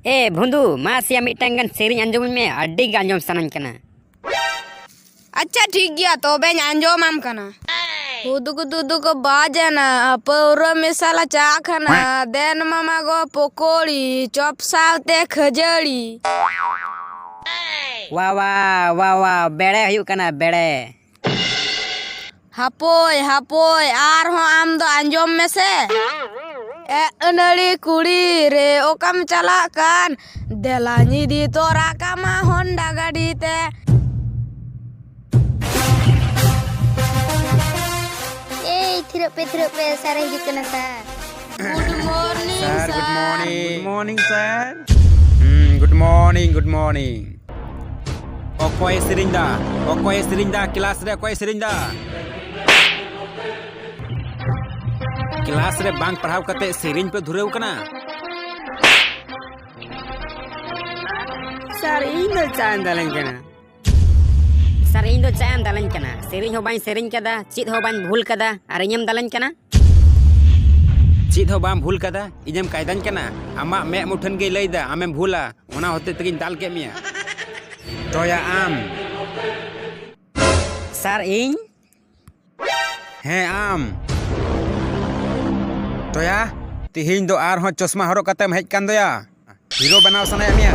ए भुंदू मासिया मिटांगन सेरिंग अंजम में अड्डी अंजम सनन कना। अच्छा ठीक गया तो बेन अंजम आम कना। हुदुक बाजना पौरो मिसाला चा खाना देन मामा गो पकोड़ी चॉप सावते खजड़ी। वाह वाह वाह वाह बेड़े हुयु कना बेड़े। हापोय हापोय आर हो आम दो अंजम में से ए अनड़ी कुड़ी रे ओकम चला कान देलानी दी तोरा कामा होंडा गाड़ी ते। थिरो पे सारे हिजुक कना sir. Good morning sir sir. Good morning sir. Good morning ओकोय सिरिंदा क्लास रे ओकोय सिरिंदा क्लास रे बांग पढ़ाव कते सिरिंज पे धुरेव कना। सर इन दो चांद दलन कना। सर इन दो चांद दलन कना सेरिंग हो बाई सेरिंग कदा चित हो बाई भूल कदा और इnyam दलन कना। चित हो बाम भूल कदा इnyam कायदान कना आमा मे मुठन गे लैदा आमेम भूला ओना होते तगिन दाल के मिया तोया आम। सर इन हैं आम तोया तिहिन दो आर हो चश्मा हरो कतेम हेज कान दोया हीरो बनाव सनाय मिया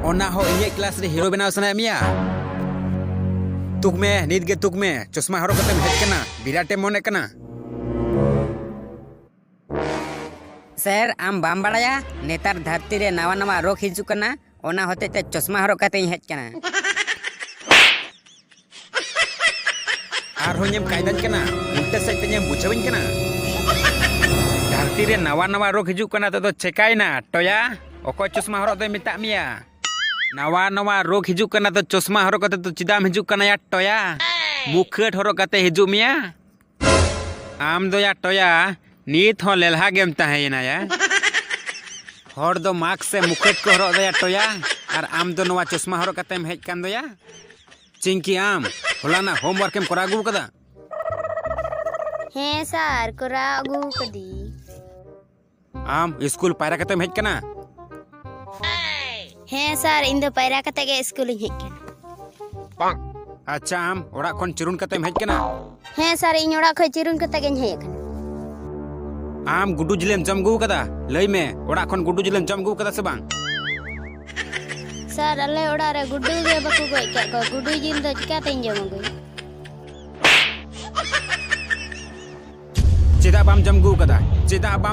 ओना हो इnye क्लास रे हीरो बनाव सनाय मिया तुक में नीत गे तुक में चश्मा हरो कतेम हेज कना विराटे मोने कना। सर आम बाम बड़ाया नेतार धरती रे नवा नवा रोग हिजु कना ओना होते ते चश्मा हरो कते हेज कना। आर हो इnyam कायदान कना उल्टे से इnyam बुझाविन कना धरती रे नवा नवा रोग हिजु कना तो चेकायना टोया ओको चश्मा हरो दे मिता मिया नवा नवा रोग हिजु कना तो चश्मा हरो कते तो चिदाम हिजु कना या टोया मुखट हरो कते हिजु मिया आम दो या टोया नीत हो लेलहा गेम ताहेना या हर दो मास्क से मुखट को हरो दो या टोया और आम दो नवा चश्मा हरो कतेम हेज कान दो या चिंकी आम होलाना होमवर्क एम करा गु कदा। हैं सर कोरा अगु कदी आम स्कूल पायरा कतेम हेज कना। हैं सर इन दो पैरा कते के स्कूल हिज कना। अच्छा आम ओड़ा खन चिरुन कतेम हेज कना। हैं सर इन ओड़ा खय चिरुन कते के हेज कना। आम गुडू जिलेम जम गु कदा लई में ओड़ा खन गुडू जिलेम जम गु कदा से बांग। सर अले ओड़ा रे गुड्डू गे बकु गय के को गुड्डू जिन दो चिका तेन जम गय। चेदा बाम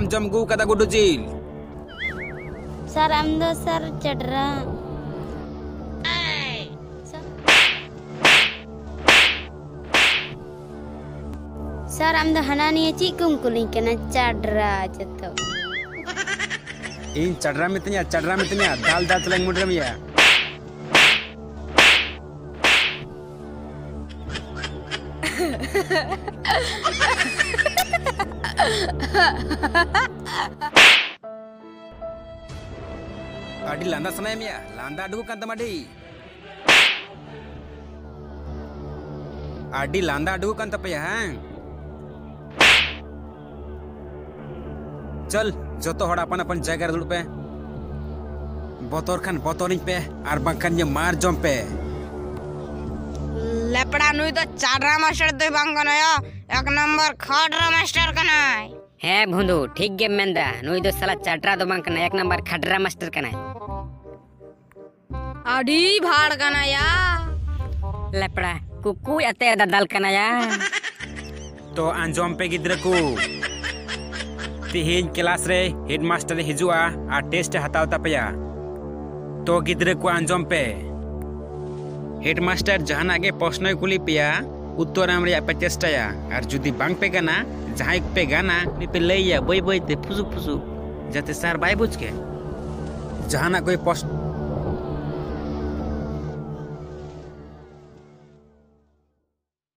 जम गु कदा गुडू जिल। सर आम दो सर चडरा सर आम दो हनानी ची कुम कुलिं कना चडरा जतो इन चडरा मितnya दाल दाल तलंग मुडरम या अडी लांदा सनाय मिया लांदा अडु कान तमाडी अडी लांदा अडु कान तपया हैं चल जोतो हड़ अपन अपन जगह दुड़ पे बोतोर खान बोतोरिंग पे और बंकन ये मार जम पे लेपड़ा नुई तो चाडरा मास्टर दे बांगना या एक नंबर खडरा मास्टर कना। है भुंदू ठीक गे मेंदा नुई दो साला चाटरा दो बांग कना एक नंबर खडरा मास्टर कना अड़ी भाड़ कना या लेपड़ा कुकु अते दल कना या। तो अंजम पे गिद्र को तिहिन क्लास रे हेडमास्टर हिजुआ आ टेस्ट हताव तपया तो गिद्र को अंजम पे हेडमास्टर जहाना के प्रश्न कुली पिया उत्तराम रे पे चेष्टाया और जुदी बांग पे गाना जहां पे गाना नि पे लैया बई बई ते फुसुक फुसुक जाते सर बाय बुझ के जहाना कोई प्रश्न